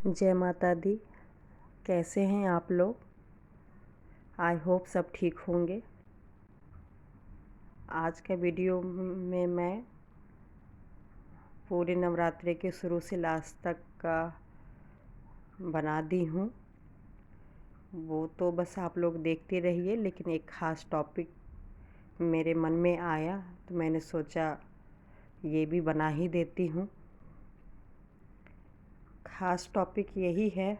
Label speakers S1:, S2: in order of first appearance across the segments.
S1: जय माता दी। कैसे हैं आप लोग? आई होप सब ठीक होंगे। आज के वीडियो में मैं पूरे नवरात्रि के शुरू से लास्ट तक का बना दी हूँ। वो तो बस आप लोग देखते रहिए, लेकिन एक ख़ास टॉपिक मेरे मन में आया तो मैंने सोचा ये भी बना ही देती हूँ। ख़ास टॉपिक यही है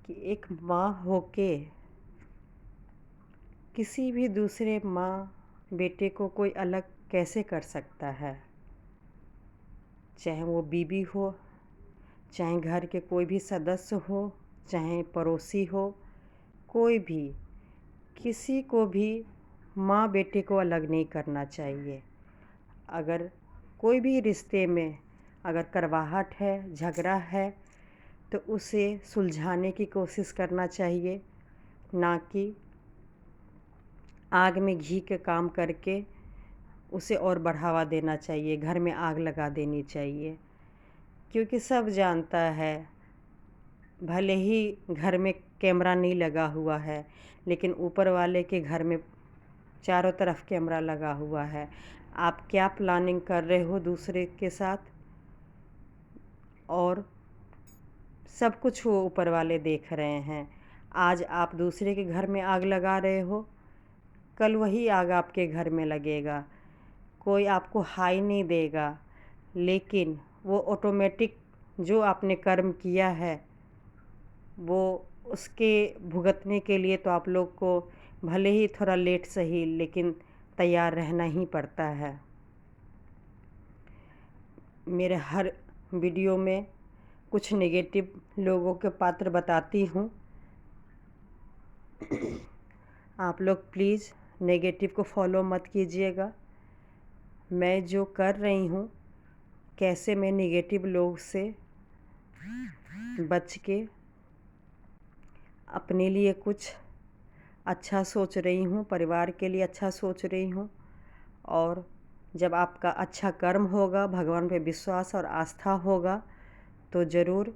S1: कि एक माँ होके किसी भी दूसरे माँ बेटे को कोई अलग कैसे कर सकता है। चाहे वो बीवी हो, चाहे घर के कोई भी सदस्य हो, चाहे पड़ोसी हो, कोई भी, किसी को भी माँ बेटे को अलग नहीं करना चाहिए। अगर कोई भी रिश्ते में अगर कड़वाहट है, झगड़ा है, तो उसे सुलझाने की कोशिश करना चाहिए, ना कि आग में घी के काम करके उसे और बढ़ावा देना चाहिए, घर में आग लगा देनी चाहिए। क्योंकि सब जानता है, भले ही घर में कैमरा नहीं लगा हुआ है, लेकिन ऊपर वाले के घर में चारों तरफ कैमरा लगा हुआ है। आप क्या प्लानिंग कर रहे हो दूसरे के साथ, और सब कुछ वो ऊपर वाले देख रहे हैं। आज आप दूसरे के घर में आग लगा रहे हो, कल वही आग आपके घर में लगेगा। कोई आपको हाई नहीं देगा, लेकिन वो ऑटोमेटिक जो आपने कर्म किया है वो उसके भुगतने के लिए तो आप लोग को भले ही थोड़ा लेट सही, लेकिन तैयार रहना ही पड़ता है। मेरे हर वीडियो में कुछ नेगेटिव लोगों के पात्र बताती हूँ। आप लोग प्लीज़ नेगेटिव को फॉलो मत कीजिएगा। मैं जो कर रही हूँ, कैसे मैं नेगेटिव लोग से बच के अपने लिए कुछ अच्छा सोच रही हूँ, परिवार के लिए अच्छा सोच रही हूँ। और जब आपका अच्छा कर्म होगा, भगवान पे विश्वास और आस्था होगा, तो ज़रूर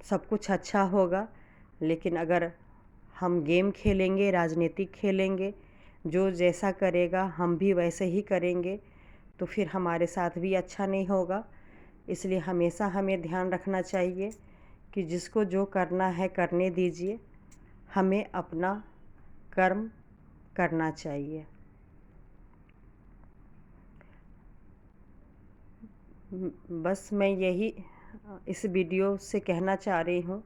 S1: सब कुछ अच्छा होगा। लेकिन अगर हम गेम खेलेंगे, राजनीतिक खेलेंगे, जो जैसा करेगा हम भी वैसे ही करेंगे, तो फिर हमारे साथ भी अच्छा नहीं होगा। इसलिए हमेशा हमें ध्यान रखना चाहिए कि जिसको जो करना है करने दीजिए, हमें अपना कर्म करना चाहिए। बस मैं यही इस वीडियो से कहना चाह रही हूँ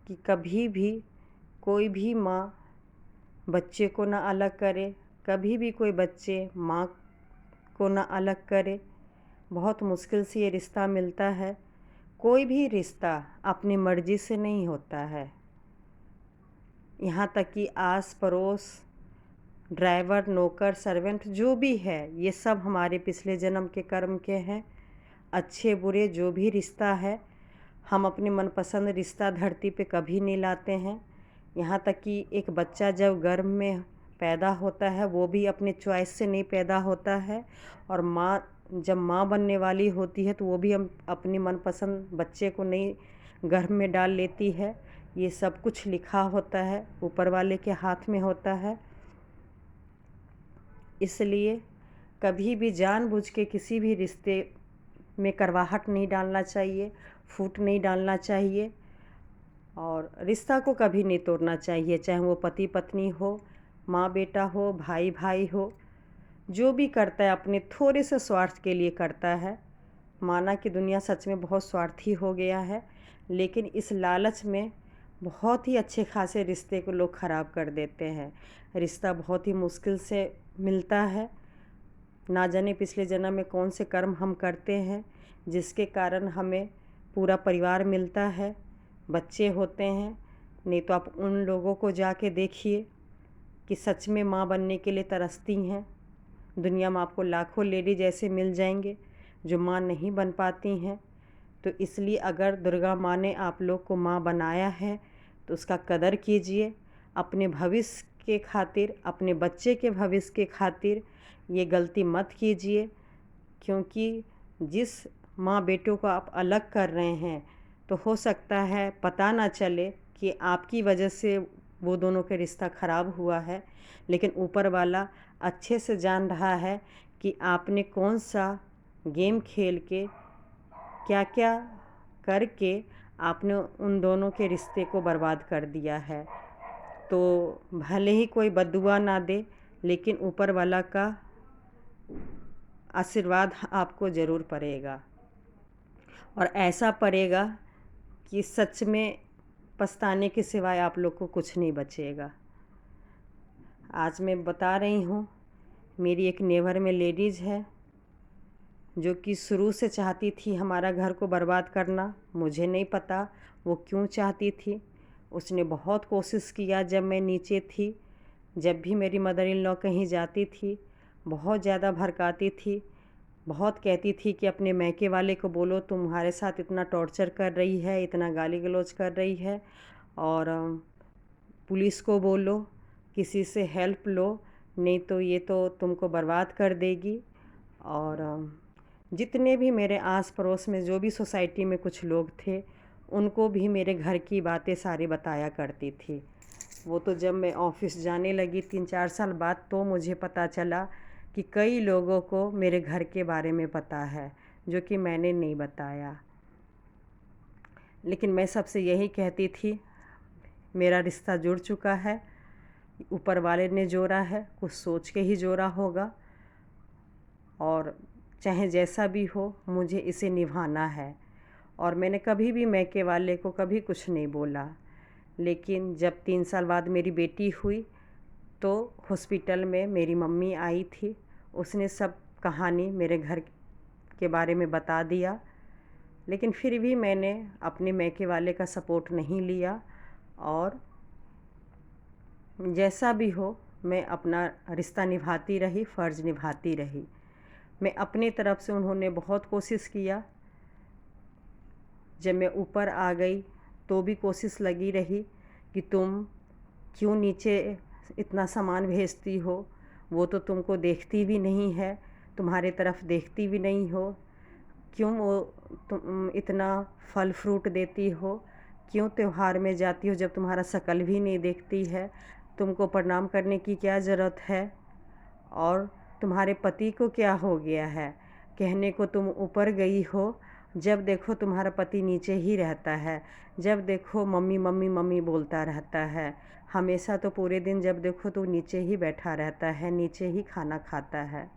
S1: कि कभी भी कोई भी माँ बच्चे को ना अलग करे, कभी भी कोई बच्चे माँ को ना अलग करे। बहुत मुश्किल से ये रिश्ता मिलता है। कोई भी रिश्ता अपनी मर्ज़ी से नहीं होता है। यहाँ तक कि आस पड़ोस, ड्राइवर, नौकर, सर्वेंट जो भी है, ये सब हमारे पिछले जन्म के कर्म के हैं। अच्छे बुरे जो भी रिश्ता है, हम अपने मनपसंद रिश्ता धरती पे कभी नहीं लाते हैं। यहाँ तक कि एक बच्चा जब गर्भ में पैदा होता है, वो भी अपने चॉइस से नहीं पैदा होता है। और माँ जब माँ बनने वाली होती है, तो वो भी हम अपनी मनपसंद बच्चे को नहीं गर्भ में डाल लेती है। ये सब कुछ लिखा होता है, ऊपर वाले के हाथ में होता है। इसलिए कभी भी जानबूझ के किसी भी रिश्ते में करवाहट नहीं डालना चाहिए, फूट नहीं डालना चाहिए, और रिश्ता को कभी नहीं तोड़ना चाहिए। चाहे वो पति पत्नी हो, माँ बेटा हो, भाई भाई हो, जो भी करता है अपने थोड़े से स्वार्थ के लिए करता है। माना कि दुनिया सच में बहुत स्वार्थी हो गया है, लेकिन इस लालच में बहुत ही अच्छे खासे रिश्ते को लोग ख़राब कर देते हैं। रिश्ता बहुत ही मुश्किल से मिलता है। ना जाने पिछले जन्म में कौन से कर्म हम करते हैं, जिसके कारण हमें पूरा परिवार मिलता है, बच्चे होते हैं। नहीं तो आप उन लोगों को जाके देखिए कि सच में माँ बनने के लिए तरसती हैं। दुनिया में आपको लाखों लेडीज ऐसे मिल जाएंगे जो माँ नहीं बन पाती हैं। तो इसलिए अगर दुर्गा माँ ने आप लोग को माँ बनाया है, तो उसका कदर कीजिए। अपने भविष्य के खातिर, अपने बच्चे के भविष्य के खातिर ये गलती मत कीजिए। क्योंकि जिस माँ बेटों को आप अलग कर रहे हैं, तो हो सकता है पता ना चले कि आपकी वजह से वो दोनों का रिश्ता ख़राब हुआ है, लेकिन ऊपर वाला अच्छे से जान रहा है कि आपने कौन सा गेम खेल के, क्या क्या करके आपने उन दोनों के रिश्ते को बर्बाद कर दिया है। तो भले ही कोई बद्दुआ ना दे, लेकिन ऊपर वाला का आशीर्वाद आपको ज़रूर पड़ेगा, और ऐसा पड़ेगा कि सच में पछताने के सिवाय आप लोग को कुछ नहीं बचेगा। आज मैं बता रही हूँ, मेरी एक नेबर में लेडीज़ है जो कि शुरू से चाहती थी हमारा घर को बर्बाद करना। मुझे नहीं पता वो क्यों चाहती थी। उसने बहुत कोशिश किया। जब मैं नीचे थी, जब भी मेरी मदर इन लॉ कहीं जाती थी, बहुत ज़्यादा भड़काती थी, बहुत कहती थी कि अपने मैके वाले को बोलो तुम्हारे साथ इतना टॉर्चर कर रही है, इतना गाली गलौज कर रही है, और पुलिस को बोलो, किसी से हेल्प लो, नहीं तो ये तो तुमको बर्बाद कर देगी। और जितने भी मेरे आस पड़ोस में जो भी सोसाइटी में कुछ लोग थे, उनको भी मेरे घर की बातें सारी बताया करती थी। वो तो जब मैं ऑफिस जाने लगी 3-4 साल बाद, तो मुझे पता चला कि कई लोगों को मेरे घर के बारे में पता है, जो कि मैंने नहीं बताया। लेकिन मैं सबसे यही कहती थी, मेरा रिश्ता जुड़ चुका है, ऊपर वाले ने जोड़ा है, कुछ सोच के ही जोड़ा होगा, और चाहे जैसा भी हो मुझे इसे निभाना है। और मैंने कभी भी मैके वाले को कभी कुछ नहीं बोला। लेकिन जब 3 साल बाद मेरी बेटी हुई, तो हॉस्पिटल में मेरी मम्मी आई थी। उसने सब कहानी मेरे घर के बारे में बता दिया, लेकिन फिर भी मैंने अपने मैके वाले का सपोर्ट नहीं लिया, और जैसा भी हो मैं अपना रिश्ता निभाती रही, फ़र्ज़ निभाती रही। मैं अपनी तरफ से, उन्होंने बहुत कोशिश किया। जब मैं ऊपर आ गई तो भी कोशिश लगी रही कि तुम क्यों नीचे इतना सामान भेजती हो, वो तो तुमको देखती भी नहीं है, तुम्हारे तरफ देखती भी नहीं हो, क्यों वो तुम इतना फल फ्रूट देती हो, क्यों त्योहार में जाती हो जब तुम्हारा शक्ल भी नहीं देखती है, तुमको प्रणाम करने की क्या ज़रूरत है, और तुम्हारे पति को क्या हो गया है, कहने को तुम ऊपर गई हो, जब देखो तुम्हारा पति नीचे ही रहता है, जब देखो मम्मी मम्मी मम्मी बोलता रहता है, हमेशा तो पूरे दिन जब देखो तो नीचे ही बैठा रहता है, नीचे ही खाना खाता है।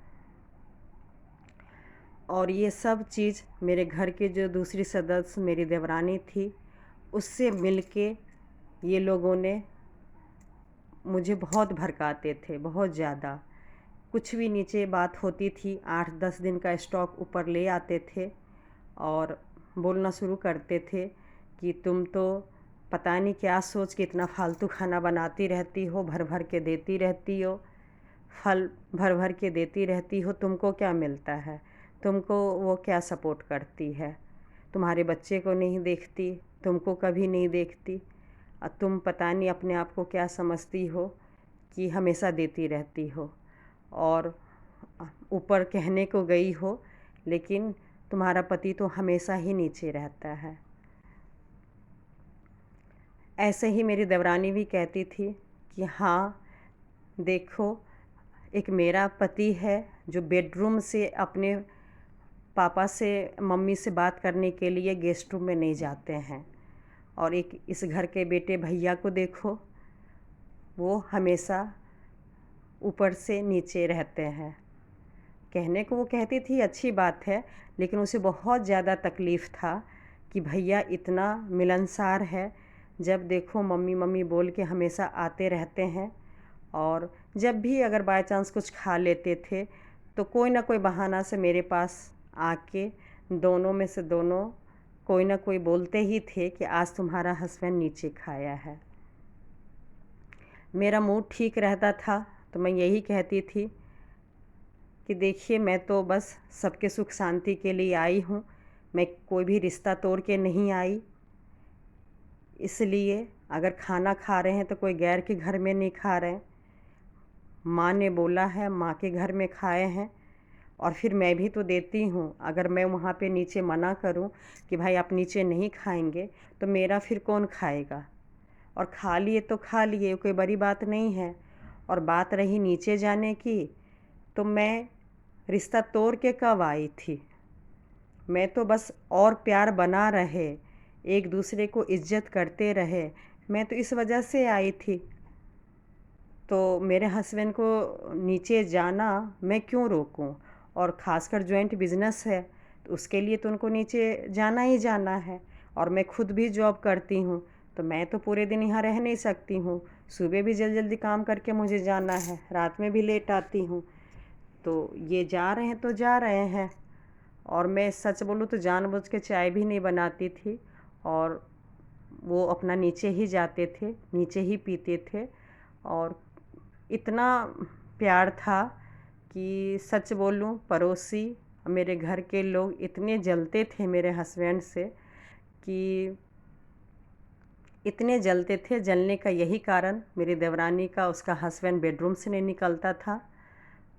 S1: और ये सब चीज़ मेरे घर के जो दूसरी सदस्य मेरी देवरानी थी, उससे मिलके ये लोगों ने मुझे बहुत भड़काते थे, बहुत ज़्यादा। कुछ भी नीचे बात होती थी, 8-10 दिन का स्टॉक ऊपर ले आते थे और बोलना शुरू करते थे कि तुम तो पता नहीं क्या सोच के इतना फालतू खाना बनाती रहती हो, भर भर के देती रहती हो, फल भर भर के देती रहती हो, तुमको क्या मिलता है, तुमको वो क्या सपोर्ट करती है, तुम्हारे बच्चे को नहीं देखती, तुमको कभी नहीं देखती, और तुम पता नहीं अपने आप को क्या समझती हो कि हमेशा देती रहती हो, और ऊपर कहने को गई हो, लेकिन तुम्हारा पति तो हमेशा ही नीचे रहता है। ऐसे ही मेरी देवरानी भी कहती थी कि हाँ देखो, एक मेरा पति है जो बेडरूम से अपने पापा से, मम्मी से बात करने के लिए गेस्ट रूम में नहीं जाते हैं, और एक इस घर के बेटे भैया को देखो, वो हमेशा ऊपर से नीचे रहते हैं। कहने को वो कहती थी अच्छी बात है, लेकिन उसे बहुत ज़्यादा तकलीफ़ था कि भैया इतना मिलनसार है, जब देखो मम्मी मम्मी बोल के हमेशा आते रहते हैं, और जब भी अगर बाय चांस कुछ खा लेते थे तो कोई ना कोई बहाना से मेरे पास आके दोनों में से दोनों कोई ना कोई बोलते ही थे कि आज तुम्हारा हस्बैंड नीचे खाया है। मेरा मूड ठीक रहता था तो मैं यही कहती थी कि देखिए, मैं तो बस सबके सुख शांति के लिए आई हूँ, मैं कोई भी रिश्ता तोड़ के नहीं आई। इसलिए अगर खाना खा रहे हैं तो कोई गैर के घर में नहीं खा रहे हैं। माँ ने बोला है, माँ के घर में खाए हैं, और फिर मैं भी तो देती हूँ। अगर मैं वहाँ पे नीचे मना करूँ कि भाई आप नीचे नहीं खाएंगे, तो मेरा फिर कौन खाएगा? और खा लिए तो खा लिए, कोई बड़ी बात नहीं है। और बात रही नीचे जाने की, तो मैं रिश्ता तोड़ के कब आई थी? मैं तो बस और प्यार बना रहे, एक दूसरे को इज्जत करते रहे, मैं तो इस वजह से आई थी। तो मेरे हस्बैंड को नीचे जाना मैं क्यों रोकूं? और ख़ासकर जॉइंट बिज़नेस है, तो उसके लिए तो उनको नीचे जाना ही जाना है। और मैं खुद भी जॉब करती हूँ, तो मैं तो पूरे दिन यहाँ रह नहीं सकती हूँ। सुबह भी जल्दी जल्दी काम करके मुझे जाना है, रात में भी लेट आती हूँ। तो ये जा रहे हैं तो जा रहे हैं। और मैं सच बोलूँ तो जानबूझ के चाय भी नहीं बनाती थी, और वो अपना नीचे ही जाते थे, नीचे ही पीते थे। और इतना प्यार था कि सच बोलूं, पड़ोसी मेरे घर के लोग इतने जलते थे मेरे हस्बैंड से, कि इतने जलते थे। जलने का यही कारण, मेरी देवरानी का उसका हस्बैंड बेडरूम से नहीं निकलता था।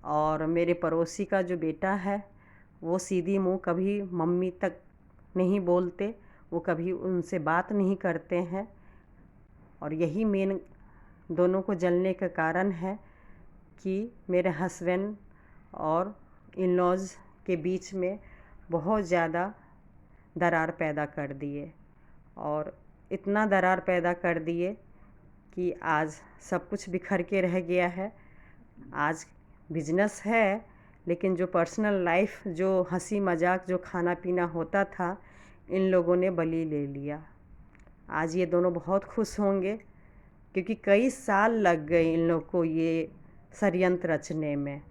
S1: और मेरे पड़ोसी का जो बेटा है, वो सीधी मुंह कभी मम्मी तक नहीं बोलते, वो कभी उनसे बात नहीं करते हैं। और यही मेन दोनों को जलने का कारण है कि मेरे हस्बैंड और इन लॉज़ के बीच में बहुत ज़्यादा दरार पैदा कर दिए। और इतना दरार पैदा कर दिए कि आज सब कुछ बिखर के रह गया है। आज बिजनेस है, लेकिन जो पर्सनल लाइफ, जो हंसी मजाक, जो खाना पीना होता था, इन लोगों ने बलि ले लिया। आज ये दोनों बहुत खुश होंगे, क्योंकि कई साल लग गए इन लोग को ये षड्यंत्र रचने में।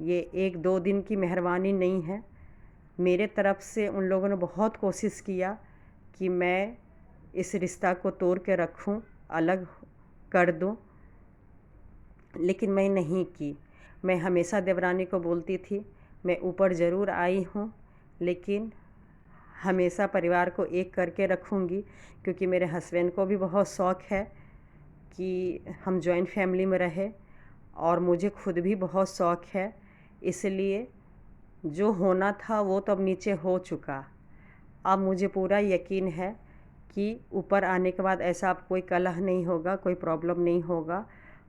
S1: ये एक दो दिन की मेहरबानी नहीं है। मेरे तरफ से उन लोगों ने बहुत कोशिश किया कि मैं इस रिश्ता को तोड़ के रखूं, अलग कर दूं, लेकिन मैं नहीं की। मैं हमेशा देवरानी को बोलती थी, मैं ऊपर ज़रूर आई हूँ, लेकिन हमेशा परिवार को एक करके रखूँगी, क्योंकि मेरे हस्बैंड को भी बहुत शौक़ है कि हम जॉइंट फैमिली में रहे, और मुझे खुद भी बहुत शौक़ है। इसलिए जो होना था वो तो अब नीचे हो चुका। अब मुझे पूरा यकीन है कि ऊपर आने के बाद ऐसा अब कोई कलह नहीं होगा, कोई प्रॉब्लम नहीं होगा।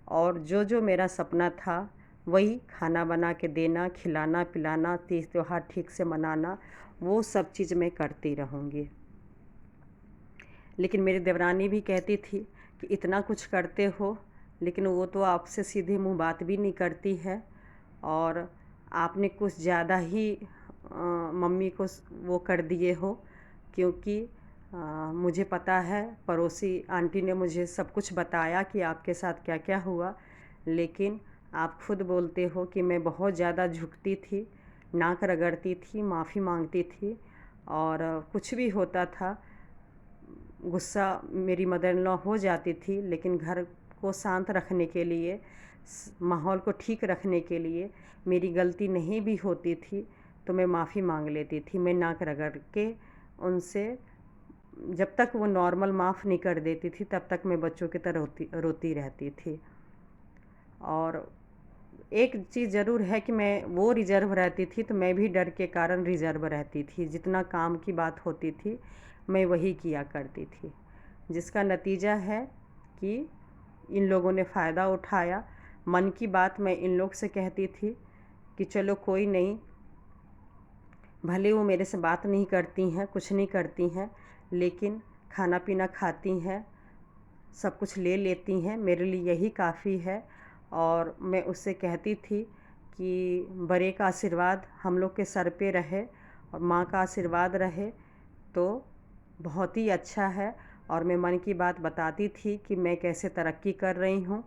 S1: और जो जो मेरा सपना था, वही खाना बना के देना, खिलाना पिलाना, तीज त्योहार ठीक से मनाना, वो सब चीज़ मैं करती रहूँगी। लेकिन मेरी देवरानी भी कहती थी कि इतना कुछ करते हो, लेकिन वो तो आपसे सीधे मुंह बात भी नहीं करती है, और आपने कुछ ज़्यादा ही मम्मी को वो कर दिए हो। क्योंकि मुझे पता है, पड़ोसी आंटी ने मुझे सब कुछ बताया कि आपके साथ क्या क्या हुआ, लेकिन आप खुद बोलते हो कि मैं बहुत ज़्यादा झुकती थी, नाक रगड़ती थी, माफ़ी मांगती थी, और कुछ भी होता था गुस्सा मेरी मदर इन लॉ हो जाती थी, लेकिन घर को शांत रखने के लिए, माहौल को ठीक रखने के लिए, मेरी गलती नहीं भी होती थी तो मैं माफ़ी मांग लेती थी। मैं नाक रगड़ के उनसे, जब तक वो नॉर्मल माफ़ नहीं कर देती थी, तब तक मैं बच्चों की तरह रोती रहती थी। और एक चीज़ ज़रूर है कि मैं वो रिज़र्व रहती थी, तो मैं भी डर के कारण रिज़र्व रहती थी। जितना काम की बात होती थी, मैं वही किया करती थी, जिसका नतीजा है कि इन लोगों ने फ़ायदा उठाया। मन की बात मैं इन लोग से कहती थी कि चलो कोई नहीं, भले वो मेरे से बात नहीं करती हैं, कुछ नहीं करती हैं, लेकिन खाना पीना खाती हैं, सब कुछ ले लेती हैं, मेरे लिए यही काफ़ी है। और मैं उससे कहती थी कि बड़े का आशीर्वाद हम लोग के सर पे रहे, और माँ का आशीर्वाद रहे तो बहुत ही अच्छा है। और मैं मन की बात बताती थी कि मैं कैसे तरक्की कर रही हूँ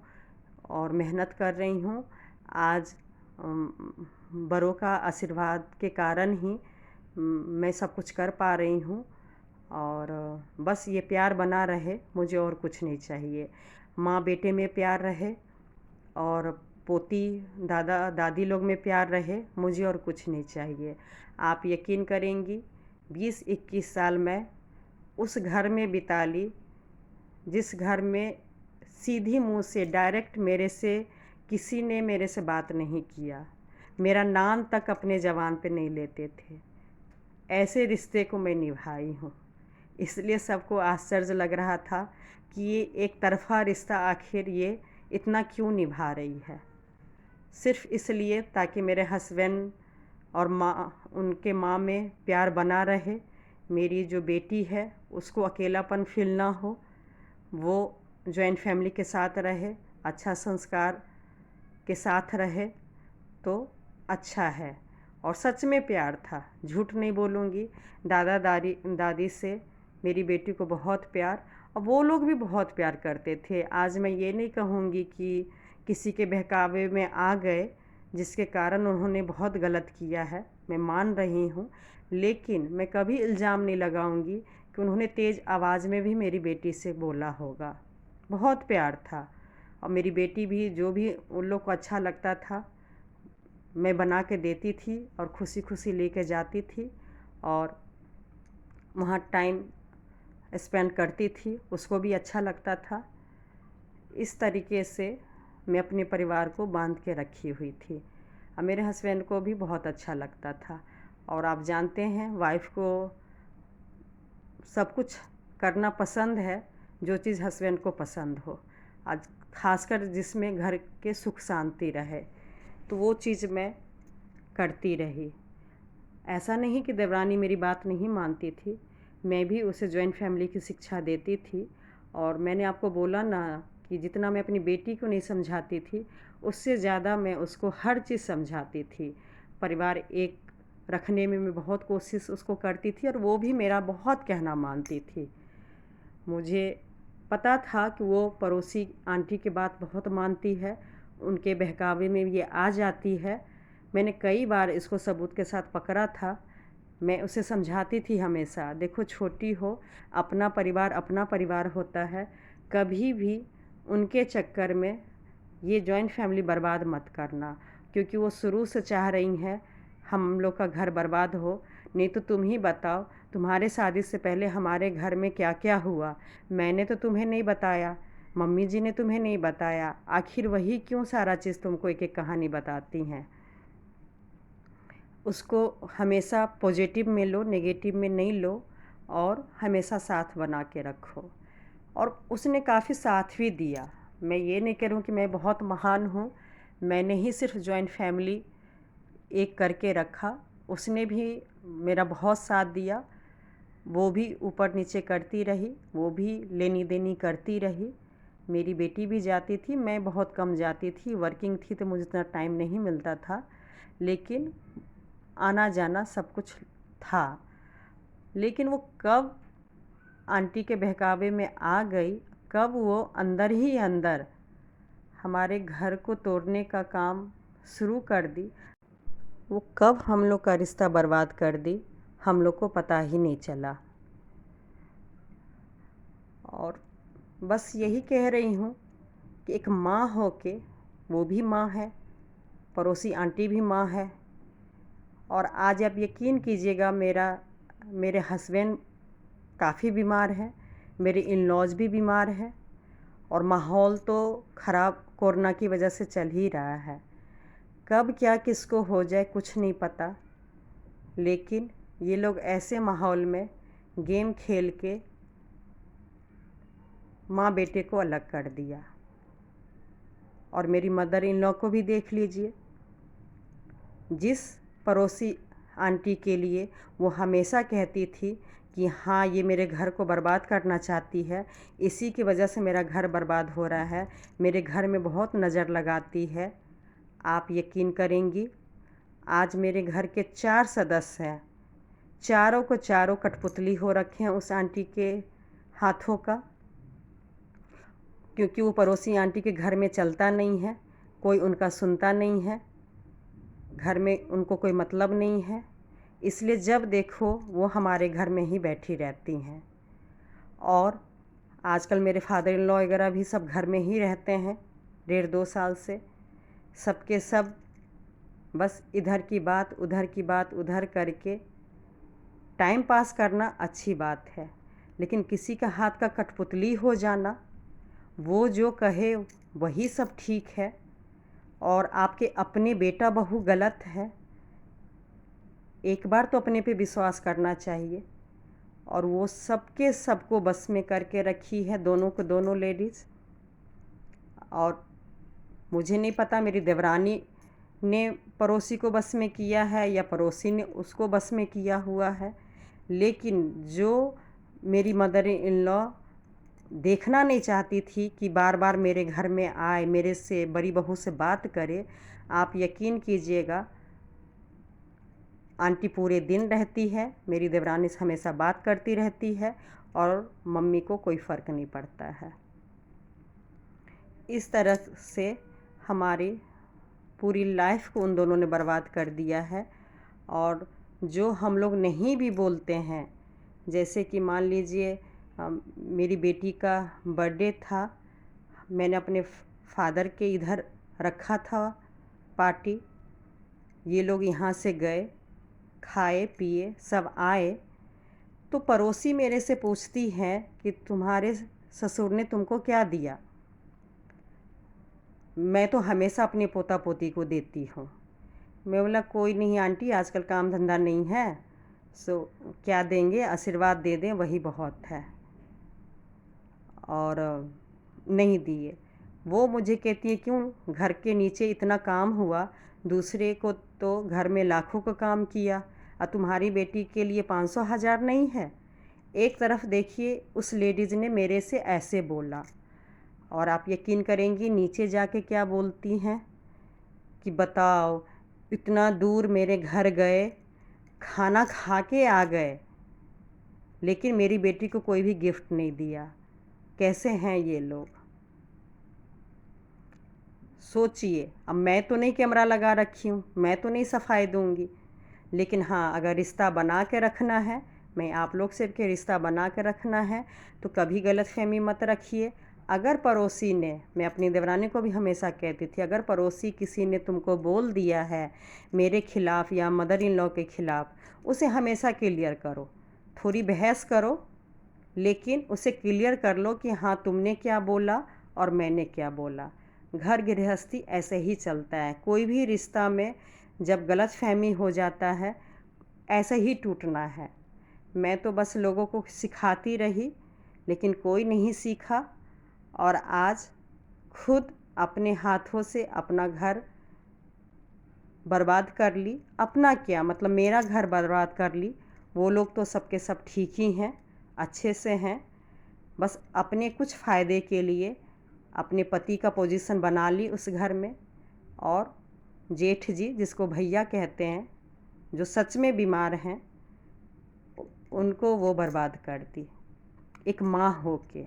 S1: और मेहनत कर रही हूँ। आज बड़ों का आशीर्वाद के कारण ही मैं सब कुछ कर पा रही हूँ। और बस ये प्यार बना रहे, मुझे और कुछ नहीं चाहिए। माँ बेटे में प्यार रहे, और पोती दादा दादी लोग में प्यार रहे, मुझे और कुछ नहीं चाहिए। आप यकीन करेंगी, 20-21 साल मैं उस घर में बिता ली, जिस घर में सीधी मुंह से डायरेक्ट मेरे से किसी ने मेरे से बात नहीं किया। मेरा नाम तक अपने ज़बान पे नहीं लेते थे। ऐसे रिश्ते को मैं निभाई हूँ। इसलिए सबको आश्चर्य लग रहा था कि ये एक तरफ़ा रिश्ता आखिर ये इतना क्यों निभा रही है। सिर्फ़ इसलिए ताकि मेरे हस्बैंड और उनके माँ में प्यार बना रहे, मेरी जो बेटी है उसको अकेलापन फ़ील ना हो, वो जॉइंट फैमिली के साथ रहे, अच्छा संस्कार के साथ रहे तो अच्छा है। और सच में प्यार था, झूठ नहीं बोलूँगी। दादी से मेरी बेटी को बहुत प्यार, और वो लोग भी बहुत प्यार करते थे। आज मैं ये नहीं कहूँगी कि किसी के बहकावे में आ गए जिसके कारण उन्होंने बहुत गलत किया है, मैं मान रही हूँ, लेकिन मैं कभी इल्ज़ाम नहीं लगाऊँगी कि उन्होंने तेज़ आवाज़ में भी मेरी बेटी से बोला होगा। बहुत प्यार था, और मेरी बेटी भी जो भी उन लोग को अच्छा लगता था मैं बना के देती थी और खुशी खुशी लेके जाती थी और वहाँ टाइम स्पेंड करती थी, उसको भी अच्छा लगता था। इस तरीके से मैं अपने परिवार को बांध के रखी हुई थी, और मेरे हस्बैंड को भी बहुत अच्छा लगता था। और आप जानते हैं वाइफ़ को सब कुछ करना पसंद है, जो चीज़ हस्बैंड को पसंद हो, आज खासकर जिसमें घर के सुख शांति रहे, तो वो चीज़ मैं करती रही। ऐसा नहीं कि देवरानी मेरी बात नहीं मानती थी, मैं भी उसे जॉइंट फैमिली की शिक्षा देती थी। और मैंने आपको बोला ना कि जितना मैं अपनी बेटी को नहीं समझाती थी, उससे ज़्यादा मैं उसको हर चीज़ समझाती थी। परिवार एक रखने में मैं बहुत कोशिश उसको करती थी, और वो भी मेरा बहुत कहना मानती थी। मुझे पता था कि वो पड़ोसी आंटी की बात बहुत मानती है, उनके बहकावे में ये आ जाती है। मैंने कई बार इसको सबूत के साथ पकड़ा था। मैं उसे समझाती थी हमेशा, देखो छोटी हो, अपना परिवार होता है, कभी भी उनके चक्कर में ये जॉइंट फैमिली बर्बाद मत करना, क्योंकि वो शुरू से चाह रही हैं हम लोग का घर बर्बाद हो। नहीं तो तुम ही बताओ, तुम्हारे शादी से पहले हमारे घर में क्या क्या हुआ, मैंने तो तुम्हें नहीं बताया, मम्मी जी ने तुम्हें नहीं बताया, आखिर वही क्यों सारा चीज़ तुमको एक एक कहानी बताती हैं। उसको हमेशा पॉजिटिव में लो, नेगेटिव में नहीं लो, और हमेशा साथ बना के रखो। और उसने काफ़ी साथ भी दिया। मैं ये नहीं कह रही हूँ कि मैं बहुत महान हूँ, मैंने ही सिर्फ जॉइंट फैमिली एक करके रखा, उसने भी मेरा बहुत साथ दिया। वो भी ऊपर नीचे करती रही, वो भी लेनी देनी करती रही। मेरी बेटी भी जाती थी, मैं बहुत कम जाती थी, वर्किंग थी तो मुझे इतना टाइम नहीं मिलता था, लेकिन आना जाना सब कुछ था। लेकिन वो कब आंटी के बहकावे में आ गई, कब वो अंदर ही अंदर हमारे घर को तोड़ने का काम शुरू कर दी, वो कब हम लोग का रिश्ता बर्बाद कर दी, हम लोग को पता ही नहीं चला। और बस यही कह रही हूँ कि एक माँ हो के, वो भी माँ है, पड़ोसी आंटी भी माँ है। और आज आप यकीन कीजिएगा, मेरे हस्बैंड काफ़ी बीमार हैं, मेरे इन लॉज भी बीमार हैं, और माहौल तो ख़राब कोरोना की वजह से चल ही रहा है। कब क्या किसको हो जाए कुछ नहीं पता, लेकिन ये लोग ऐसे माहौल में गेम खेल के माँ बेटे को अलग कर दिया। और मेरी मदर इन लॉ को भी देख लीजिए, जिस पड़ोसी आंटी के लिए वो हमेशा कहती थी कि हाँ ये मेरे घर को बर्बाद करना चाहती है, इसी की वजह से मेरा घर बर्बाद हो रहा है, मेरे घर में बहुत नज़र लगाती है। आप यकीन करेंगी, आज मेरे घर के 4 सदस्य हैं, चारों को चारों कठपुतली हो रखे हैं उस आंटी के हाथों का, क्योंकि वो पड़ोसी आंटी के घर में चलता नहीं है, कोई उनका सुनता नहीं है, घर में उनको कोई मतलब नहीं है, इसलिए जब देखो वो हमारे घर में ही बैठी रहती हैं। और आजकल मेरे फादर इन लॉ वगैरह भी सब घर में ही रहते हैं 1.5-2 साल से। सबके सब बस इधर की बात उधर करके टाइम पास करना अच्छी बात है, लेकिन किसी का हाथ का कठपुतली हो जाना, वो जो कहे वही सब ठीक है, और आपके अपने बेटा बहू गलत है। एक बार तो अपने पे विश्वास करना चाहिए। और वो सबके सबको बस में करके रखी है, दोनों को दोनों लेडीज़। और मुझे नहीं पता मेरी देवरानी ने पड़ोसी को बस में किया है या पड़ोसी ने उसको बस में किया हुआ है, लेकिन जो मेरी मदर इन लॉ देखना नहीं चाहती थी कि बार बार मेरे घर में आए, मेरे से बड़ी बहू से बात करे, आप यकीन कीजिएगा आंटी पूरे दिन रहती है, मेरी देवरानी से हमेशा बात करती रहती है और मम्मी को कोई फ़र्क नहीं पड़ता है। इस तरह से हमारी पूरी लाइफ को उन दोनों ने बर्बाद कर दिया है। और जो हम लोग नहीं भी बोलते हैं, जैसे कि मान लीजिए मेरी बेटी का बर्थडे था, मैंने अपने फादर के इधर रखा था पार्टी, ये लोग यहाँ से गए, खाए पिए सब आए, तो पड़ोसी मेरे से पूछती है कि तुम्हारे ससुर ने तुमको क्या दिया। मैं तो हमेशा अपने पोता पोती को देती हूँ। मैं बोला कोई नहीं आंटी, आजकल काम धंधा नहीं है, सो क्या देंगे, आशीर्वाद दे दें वही बहुत है। और नहीं दिए। वो मुझे कहती है क्यों, घर के नीचे इतना काम हुआ, दूसरे को तो घर में लाखों का काम किया, और तुम्हारी बेटी के लिए 500,000 नहीं है। एक तरफ देखिए उस लेडीज़ ने मेरे से ऐसे बोला, और आप यकीन करेंगी नीचे जाके क्या बोलती हैं कि बताओ इतना दूर मेरे घर गए, खाना खा के आ गए, लेकिन मेरी बेटी को कोई भी गिफ्ट नहीं दिया। कैसे हैं ये लोग, सोचिए। अब मैं तो नहीं कैमरा लगा रखी हूँ, मैं तो नहीं सफाई दूँगी, लेकिन हाँ अगर रिश्ता बना के रखना है, मैं आप लोग से के रिश्ता बना के रखना है तो कभी गलतफहमी मत रखिए। अगर पड़ोसी ने, मैं अपनी देवरानी को भी हमेशा कहती थी, अगर पड़ोसी किसी ने तुमको बोल दिया है मेरे खिलाफ़ या मदर इन लॉ के ख़िलाफ़, उसे हमेशा क्लियर करो। थोड़ी बहस करो, लेकिन उसे क्लियर कर लो कि हाँ तुमने क्या बोला और मैंने क्या बोला। घर गृहस्थी ऐसे ही चलता है, कोई भी रिश्ता में जब गलतफहमी हो जाता है ऐसे ही टूटना है। मैं तो बस लोगों को सिखाती रही, लेकिन कोई नहीं सीखा, और आज खुद अपने हाथों से अपना घर बर्बाद कर ली। अपना क्या मतलब मेरा घर बर्बाद कर ली। वो लोग तो सबके सब ठीक ही हैं, अच्छे से हैं, बस अपने कुछ फ़ायदे के लिए अपने पति का पोजीशन बना ली उस घर में। और जेठ जी, जिसको भैया कहते हैं, जो सच में बीमार हैं, उनको वो बर्बाद कर दी एक माँ होके।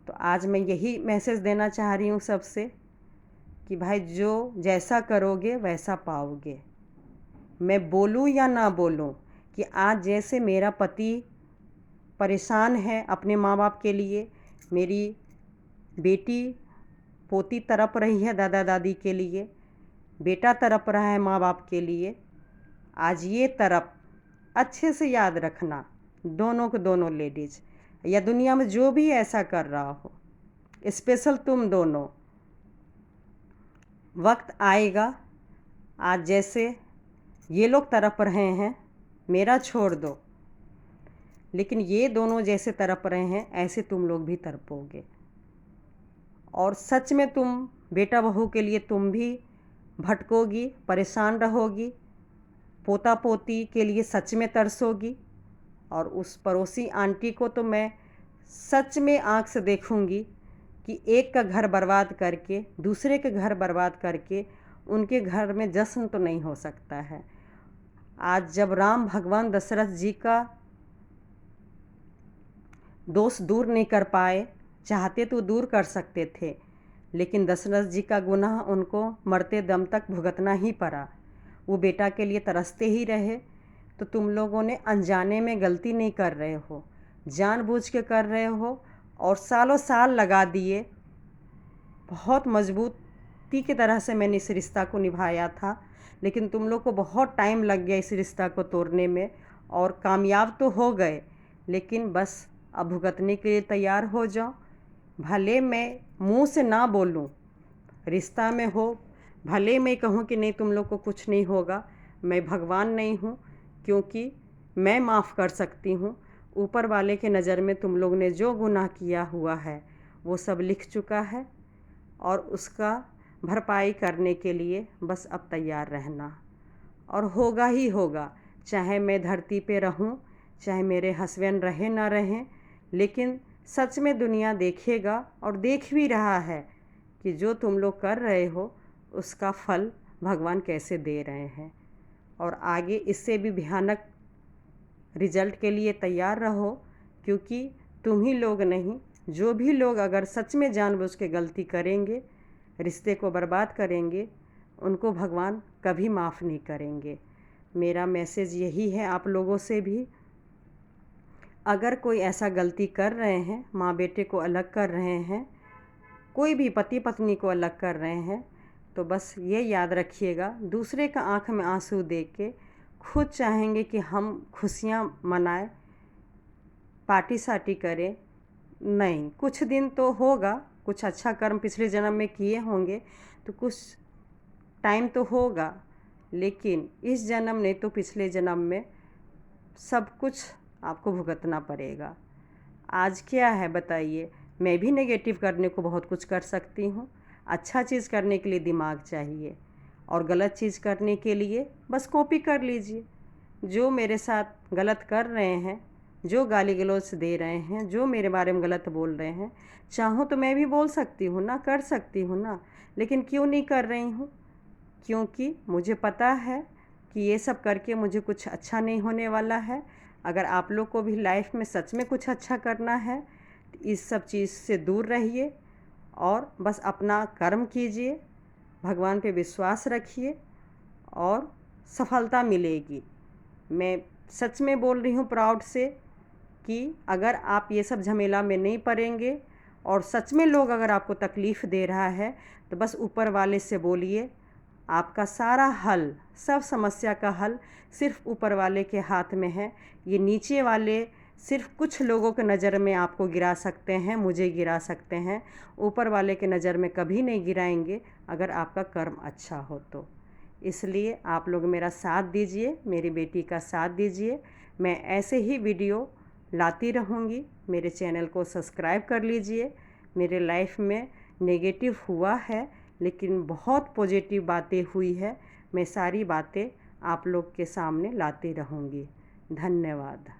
S1: तो आज मैं यही मैसेज देना चाह रही हूँ सबसे कि भाई जो जैसा करोगे वैसा पाओगे। मैं बोलूँ या ना बोलूँ कि आज जैसे मेरा पति परेशान है अपने माँ बाप के लिए, मेरी बेटी पोती तड़प रही है दादा दादी के लिए, बेटा तड़प रहा है माँ बाप के लिए, आज ये तड़प अच्छे से याद रखना, दोनों को दोनों लेडीज़, या दुनिया में जो भी ऐसा कर रहा हो, स्पेशल तुम दोनों। वक्त आएगा, आज जैसे ये लोग तड़प रहे हैं, मेरा छोड़ दो, लेकिन ये दोनों जैसे तड़प रहे हैं ऐसे तुम लोग भी तड़पोगे। और सच में तुम बेटा बहू के लिए तुम भी भटकोगी, परेशान रहोगी, पोता पोती के लिए सच में तरसोगी। और उस पड़ोसी आंटी को तो मैं सच में आँख से देखूंगी कि एक का घर बर्बाद करके दूसरे के घर बर्बाद करके उनके घर में जश्न तो नहीं हो सकता है। आज जब राम भगवान दशरथ जी का दोष दूर नहीं कर पाए, चाहते तो दूर कर सकते थे, लेकिन दशरथ जी का गुनाह उनको मरते दम तक भुगतना ही पड़ा। वो बेटा के लिए तरसते ही रहे। तो तुम लोगों ने अनजाने में गलती नहीं कर रहे हो, जानबूझ के कर रहे हो, और सालों साल लगा दिए। बहुत मजबूती की तरह से मैंने इस रिश्ता को निभाया था, लेकिन तुम लोग को बहुत टाइम लग गया इस रिश्ता को तोड़ने में, और कामयाब तो हो गए, लेकिन बस अब भुगतने के लिए तैयार हो जाओ। भले मैं मुंह से ना बोलूं, रिश्ता में हो भले मैं कहूँ कि नहीं तुम लोग को कुछ नहीं होगा, मैं भगवान नहीं हूँ, क्योंकि मैं माफ़ कर सकती हूँ। ऊपर वाले के नज़र में तुम लोग ने जो गुनाह किया हुआ है वो सब लिख चुका है, और उसका भरपाई करने के लिए बस अब तैयार रहना। और होगा ही होगा, चाहे मैं धरती पे रहूं, चाहे मेरे हस्बैंड रहे ना रहें, लेकिन सच में दुनिया देखेगा और देख भी रहा है कि जो तुम लोग कर रहे हो उसका फल भगवान कैसे दे रहे हैं। और आगे इससे भी भयानक रिजल्ट के लिए तैयार रहो, क्योंकि तुम ही लोग नहीं, जो भी लोग अगर सच में जानबूझ के गलती करेंगे, रिश्ते को बर्बाद करेंगे, उनको भगवान कभी माफ़ नहीं करेंगे। मेरा मैसेज यही है आप लोगों से भी, अगर कोई ऐसा गलती कर रहे हैं, माँ बेटे को अलग कर रहे हैं, कोई भी पति पत्नी को अलग कर रहे हैं, तो बस ये याद रखिएगा, दूसरे का आँख में आंसू देख के खुद चाहेंगे कि हम खुशियाँ मनाएं, पार्टी सार्टी करें, नहीं, कुछ दिन तो होगा, कुछ अच्छा कर्म पिछले जन्म में किए होंगे तो कुछ टाइम तो होगा, लेकिन इस जन्म नहीं तो पिछले जन्म में सब कुछ आपको भुगतना पड़ेगा। आज क्या है बताइए, मैं भी नेगेटिव करने को बहुत कुछ कर सकती हूँ। अच्छा चीज़ करने के लिए दिमाग चाहिए, और गलत चीज़ करने के लिए बस कॉपी कर लीजिए। जो मेरे साथ गलत कर रहे हैं, जो गाली गलौज दे रहे हैं, जो मेरे बारे में गलत बोल रहे हैं, चाहूँ तो मैं भी बोल सकती हूँ ना, कर सकती हूँ ना, लेकिन क्यों नहीं कर रही हूँ? क्योंकि मुझे पता है कि ये सब करके मुझे कुछ अच्छा नहीं होने वाला है। अगर आप लोग को भी लाइफ में सच में कुछ अच्छा करना है तो इस सब चीज़ से दूर रहिए और बस अपना कर्म कीजिए, भगवान पे विश्वास रखिए और सफलता मिलेगी। मैं सच में बोल रही हूँ प्राउड से कि अगर आप ये सब झमेला में नहीं पड़ेंगे, और सच में लोग अगर आपको तकलीफ़ दे रहा है तो बस ऊपर वाले से बोलिए, आपका सारा हल, सब समस्या का हल सिर्फ ऊपर वाले के हाथ में है। ये नीचे वाले सिर्फ कुछ लोगों के नज़र में आपको गिरा सकते हैं, मुझे गिरा सकते हैं, ऊपर वाले के नज़र में कभी नहीं गिराएंगे अगर आपका कर्म अच्छा हो तो। इसलिए आप लोग मेरा साथ दीजिए, मेरी बेटी का साथ दीजिए। मैं ऐसे ही वीडियो लाती रहूँगी। मेरे चैनल को सब्सक्राइब कर लीजिए। मेरे लाइफ में नेगेटिव हुआ है, लेकिन बहुत पॉजिटिव बातें हुई है। मैं सारी बातें आप लोग के सामने लाती रहूँगी। धन्यवाद।